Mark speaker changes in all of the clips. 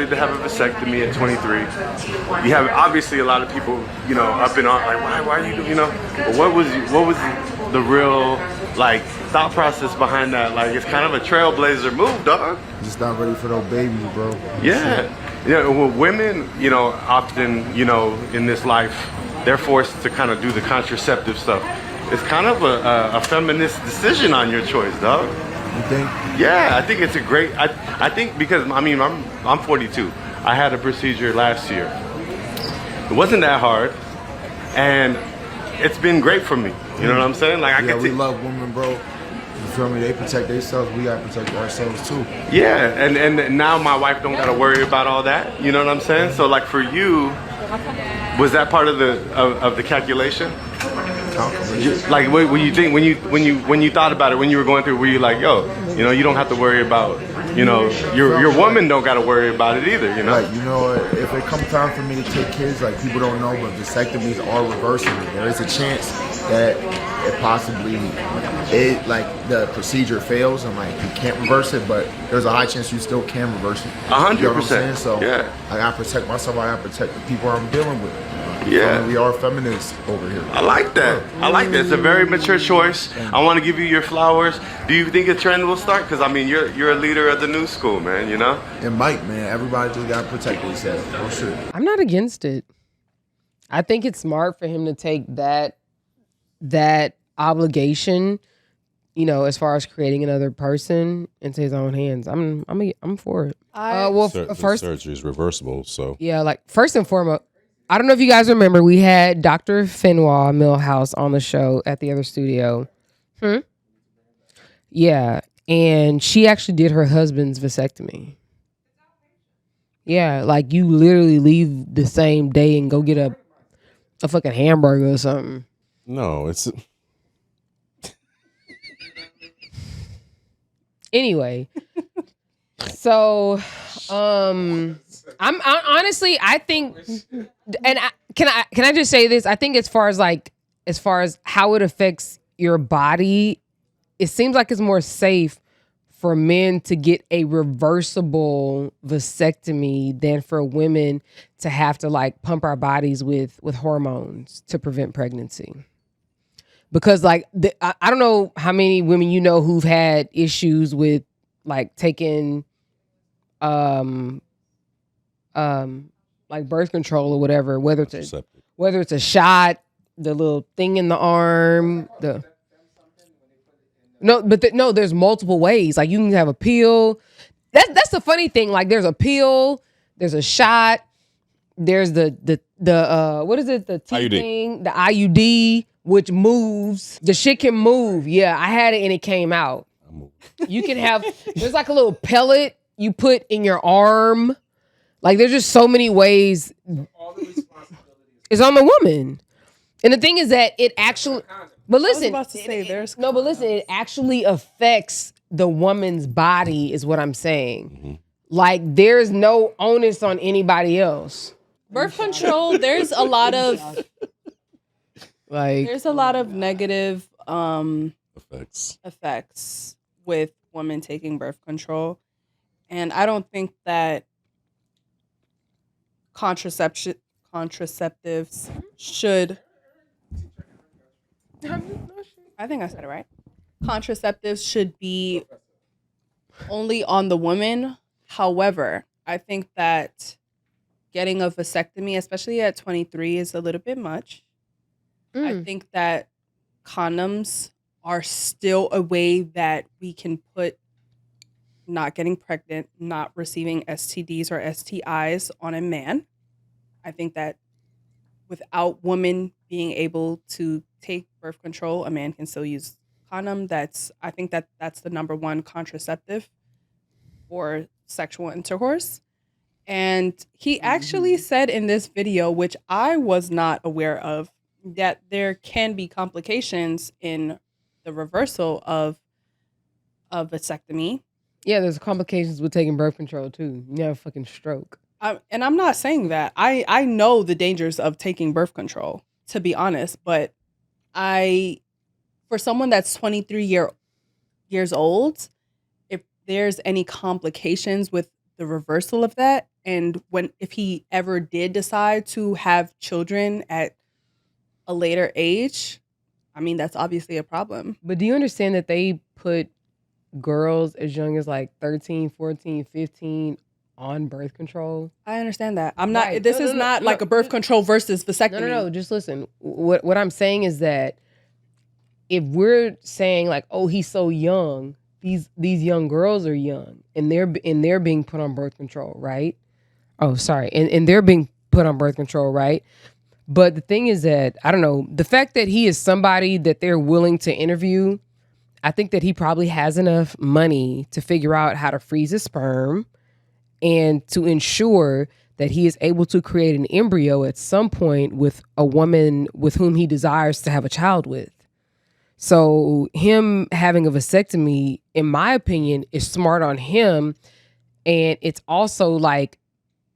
Speaker 1: To have a vasectomy at 23, you have obviously a lot of people, up and on, like, why are you, but what was the real, like, thought process behind that? Like, it's kind of a trailblazer move, dog.
Speaker 2: Just not ready for no babies, bro.
Speaker 1: Yeah. Well, women, often, in this life, they're forced to kind of do the contraceptive stuff. It's kind of a feminist decision on your choice, dog.
Speaker 2: You think?
Speaker 1: Yeah, I think it's a great. I think because I'm 42. I had a procedure last year. It wasn't that hard, and it's been great for me. You know what I'm saying? Like
Speaker 2: we love women, bro. You feel me? They protect themselves. We gotta protect ourselves too.
Speaker 1: Yeah, and now my wife don't gotta worry about all that. You know what I'm saying? So like for you, was that part of the calculation? Like what you think when you thought about it when you were going through, were you like, yo, you don't have to worry about, your woman don't got to worry about it either,
Speaker 2: Like, if it comes time for me to take kids, like, people don't know, but vasectomies are reversible. There is a chance that it possibly the procedure fails and like you can't reverse it, but there's a high chance you still can reverse it.
Speaker 1: 100%.
Speaker 2: You know what I'm saying? So
Speaker 1: yeah, I
Speaker 2: gotta protect myself. I gotta protect the people I'm dealing with.
Speaker 1: Yeah,
Speaker 2: we are feminists over here.
Speaker 1: I like that. I like that. It's a very mature choice. I want to give you your flowers. Do you think a trend will start? Because you're a leader of the new school, man.
Speaker 2: It might, man. Everybody just gotta protect themselves. Oh shit.
Speaker 3: I'm not against it. I think it's smart for him to take that obligation, as far as creating another person into his own hands. I'm for it.
Speaker 4: First, surgery is reversible, so
Speaker 3: yeah. Like first and foremost, I don't know if you guys remember, we had Dr. Fenwa Millhouse on the show at the other studio. Yeah, and she actually did her husband's vasectomy. Yeah, like you literally leave the same day and go get a fucking hamburger or something.
Speaker 4: No, it's...
Speaker 3: Anyway, so I'm honestly, I think, and can I just say this? I think as far as how it affects your body, it seems like it's more safe for men to get a reversible vasectomy than for women to have to like pump our bodies with hormones to prevent pregnancy. Because like I don't know how many women who've had issues with like taking like birth control or whatever, whether it's a shot, the little thing in the arm, there's multiple ways. Like you can have a pill. That's the funny thing. Like there's a pill, there's a shot, there's the what is it? The T
Speaker 4: IUD.
Speaker 3: thing, the IUD, which moves. The shit can move. Yeah, I had it and it came out. You can have, there's like a little pellet you put in your arm. Like there's just so many ways.
Speaker 5: All the responsibility
Speaker 3: is on the woman. And the thing is that it actually, but listen, it actually affects the woman's body is what I'm saying. Mm-hmm. Like there's no onus on anybody else.
Speaker 6: Birth control, there's a lot of negative effects with women taking birth control. And I don't think that contraceptives should, I think I said it right. Contraceptives should be only on the woman. However, I think that getting a vasectomy, especially at 23, is a little bit much. I think that condoms are still a way that we can put not getting pregnant, not receiving STDs or STIs on a man. I think that without women being able to take birth control, a man can still use condom. I think that's the number one contraceptive for sexual intercourse. And he actually said in this video, which I was not aware of, that there can be complications in the reversal of a vasectomy.
Speaker 3: Yeah, there's complications with taking birth control too. You have a fucking stroke.
Speaker 6: And I'm not saying that. I know the dangers of taking birth control, to be honest. But for someone that's 23 years old, if there's any complications with the reversal of that, And if he ever did decide to have children at a later age, I mean, that's obviously a problem.
Speaker 3: But do you understand that they put girls as young as like 13, 14, 15 on birth control?
Speaker 6: I understand that. I'm not,
Speaker 3: Right.
Speaker 6: this
Speaker 3: No,
Speaker 6: is
Speaker 3: no,
Speaker 6: not
Speaker 3: no,
Speaker 6: like a birth control versus vasectomy.
Speaker 3: No, just listen. What I'm saying is that if we're saying like, oh, he's so young, these young girls are young and they're being put on birth control, right? Oh, sorry. And they're being put on birth control, right? But the thing is that, I don't know, the fact that he is somebody that they're willing to interview, I think that he probably has enough money to figure out how to freeze his sperm and to ensure that he is able to create an embryo at some point with a woman with whom he desires to have a child with. So him having a vasectomy, in my opinion, is smart on him. And it's also like,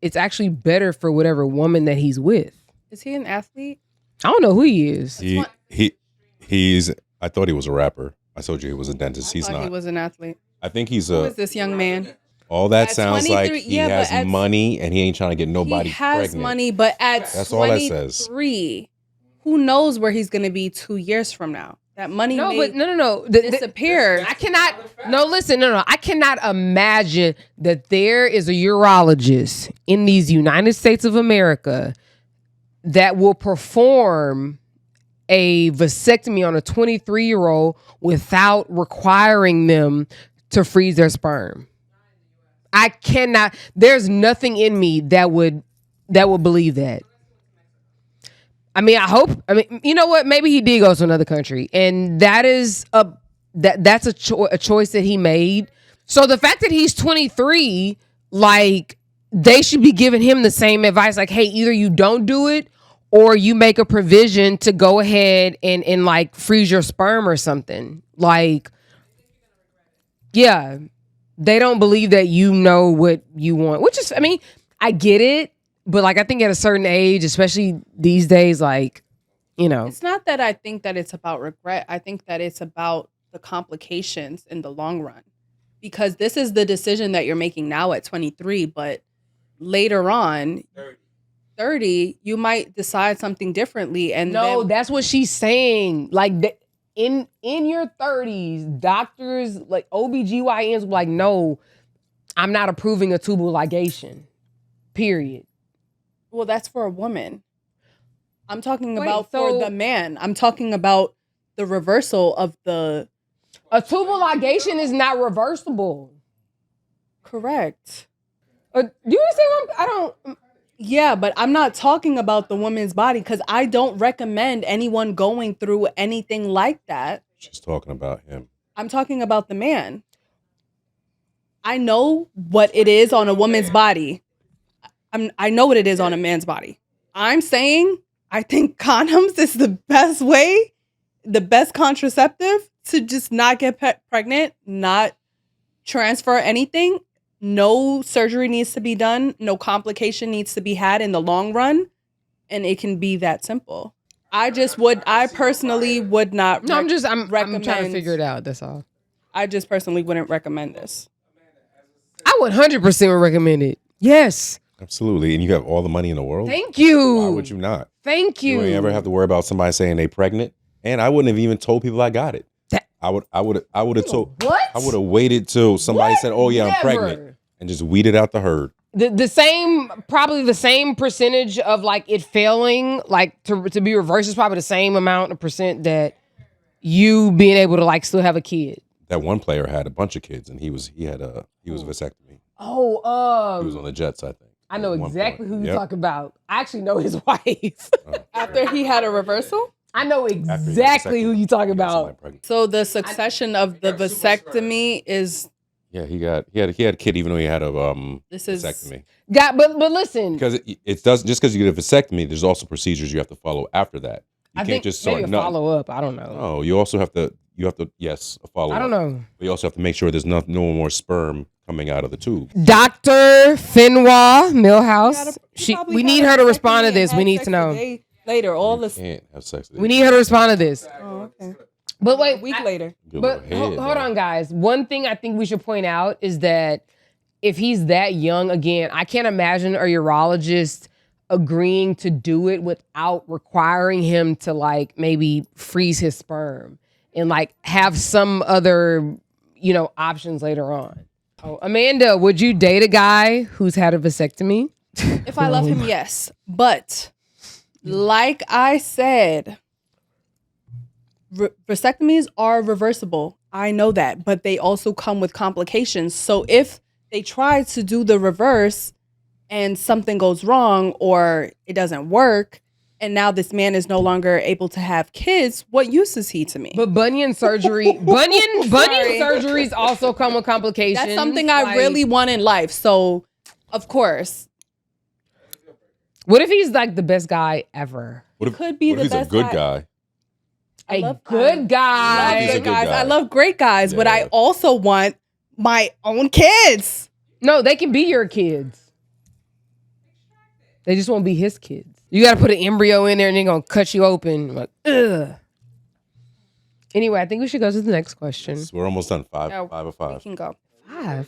Speaker 3: it's actually better for whatever woman that he's with.
Speaker 6: Is he an athlete?
Speaker 3: I don't know who he is.
Speaker 4: He's. I thought he was a rapper. I told you he was a dentist. He's not.
Speaker 6: He was an athlete.
Speaker 4: I think he's
Speaker 6: Who is this young man?
Speaker 4: All that
Speaker 6: At
Speaker 4: sounds like
Speaker 6: 23
Speaker 4: he
Speaker 6: yeah, but
Speaker 4: has money and he ain't trying to get nobody
Speaker 6: He has
Speaker 4: pregnant.
Speaker 6: money, but at
Speaker 4: That's all that says.
Speaker 6: 23, who knows where he's going to be 2 years from now? That money
Speaker 3: No.
Speaker 6: disappear.
Speaker 3: I cannot. No, listen. No. I cannot imagine that there is a urologist in these United States of America that will perform a vasectomy on a 23-year-old without requiring them to freeze their sperm. I cannot. There's nothing in me that would believe that. I mean, I hope. I mean, you know what? Maybe he did go to another country, and that's a choice that he made. So the fact that he's 23, like, they should be giving him the same advice. Like, hey, either you don't do it, or you make a provision to go ahead and like freeze your sperm or something. Like, yeah, they don't believe that you know what you want. Which is, I mean, I get it. But like, I think at a certain age, especially these days, like, you know.
Speaker 6: It's not that I think that it's about regret. I think that it's about the complications in the long run. Because this is the decision that you're making now at 23, but later on, 30, you might decide something differently. And
Speaker 3: no,
Speaker 6: then,
Speaker 3: that's what she's saying. Like, in your 30s, doctors, like OBGYNs, were like, no, I'm not approving a tubal ligation. Period.
Speaker 6: well, that's for a woman. I'm talking about for the man. I'm talking about the reversal of the...
Speaker 3: A tubal ligation is not reversible.
Speaker 6: Correct.
Speaker 3: Do you understand what I don't...
Speaker 6: Yeah, but I'm not talking about the woman's body because I don't recommend anyone going through anything like that.
Speaker 4: She's talking about him.
Speaker 6: I'm talking about the man. I know what it is on a woman's body. I know what it is on a man's body. I'm saying I think condoms is the best way, the best contraceptive to just not get pregnant, not transfer anything. No surgery needs to be done. No complication needs to be had in the long run. And it can be that simple. I personally would not.
Speaker 3: No, I'm trying to figure it out. That's all.
Speaker 6: I just personally wouldn't recommend this.
Speaker 3: I 100% would recommend it. Yes.
Speaker 4: Absolutely. And you have all the money in the world.
Speaker 3: Thank you.
Speaker 4: Why would you not?
Speaker 3: Thank you.
Speaker 4: You ain't ever have to worry about somebody saying they pregnant. And I wouldn't have even told people I got it. I would have told.
Speaker 3: What?
Speaker 4: I would have waited till somebody said, "Oh yeah, I'm pregnant," and just weeded out the herd.
Speaker 3: Probably the same percentage of like it failing, like to be reversed is probably the same amount of percent that you being able to like still have a kid.
Speaker 4: That one player had a bunch of kids, and he was vasectomy.
Speaker 3: Oh,
Speaker 4: he was on the Jets, I think.
Speaker 3: I know exactly who you're talking about. I actually know his wife.
Speaker 6: After he had a reversal?
Speaker 3: I know exactly who you're talking about.
Speaker 6: So the succession of the vasectomy is...
Speaker 4: Yeah, he had a kid even though he had a vasectomy.
Speaker 3: But listen,
Speaker 4: because it does just because you get a vasectomy, there's also procedures you have to follow after that. You can't just start
Speaker 3: maybe a follow up. I don't know.
Speaker 4: Oh, you also have to yes, a follow up.
Speaker 3: I don't know.
Speaker 4: But you also have to make sure there's no more sperm coming out of the tube.
Speaker 3: Dr. Finwa Millhouse, we need her to respond to this. We need to know.
Speaker 6: Later,
Speaker 4: Can't have sex.
Speaker 3: We need her to respond to this.
Speaker 6: Oh, okay.
Speaker 3: But wait,
Speaker 6: a week later.
Speaker 3: Hold on, guys. One thing I think we should point out is that if he's that young, again, I can't imagine a urologist agreeing to do it without requiring him to like maybe freeze his sperm and like have some other, options later on. Oh, Amanda, would you date a guy who's had a vasectomy?
Speaker 6: If I love him, yes. But like I said, vasectomies are reversible. I know that, but they also come with complications. So if they try to do the reverse and something goes wrong or it doesn't work, and now this man is no longer able to have kids, what use is he to me?
Speaker 3: But bunion surgeries also come with complications.
Speaker 6: That's something I really want in life. So, of course.
Speaker 3: What if he's like the best guy ever?
Speaker 6: What if he's a good guy?
Speaker 3: A good guy.
Speaker 6: I love good guys. I love great guys, but I also want my own kids.
Speaker 3: No, they can be your kids. They just won't be his kids. You got to put an embryo in there and they're going to cut you open. Like, ugh. Anyway, I think we should go to the next question.
Speaker 4: We're almost done. Five of
Speaker 6: We
Speaker 4: five.
Speaker 6: can go.
Speaker 3: 5.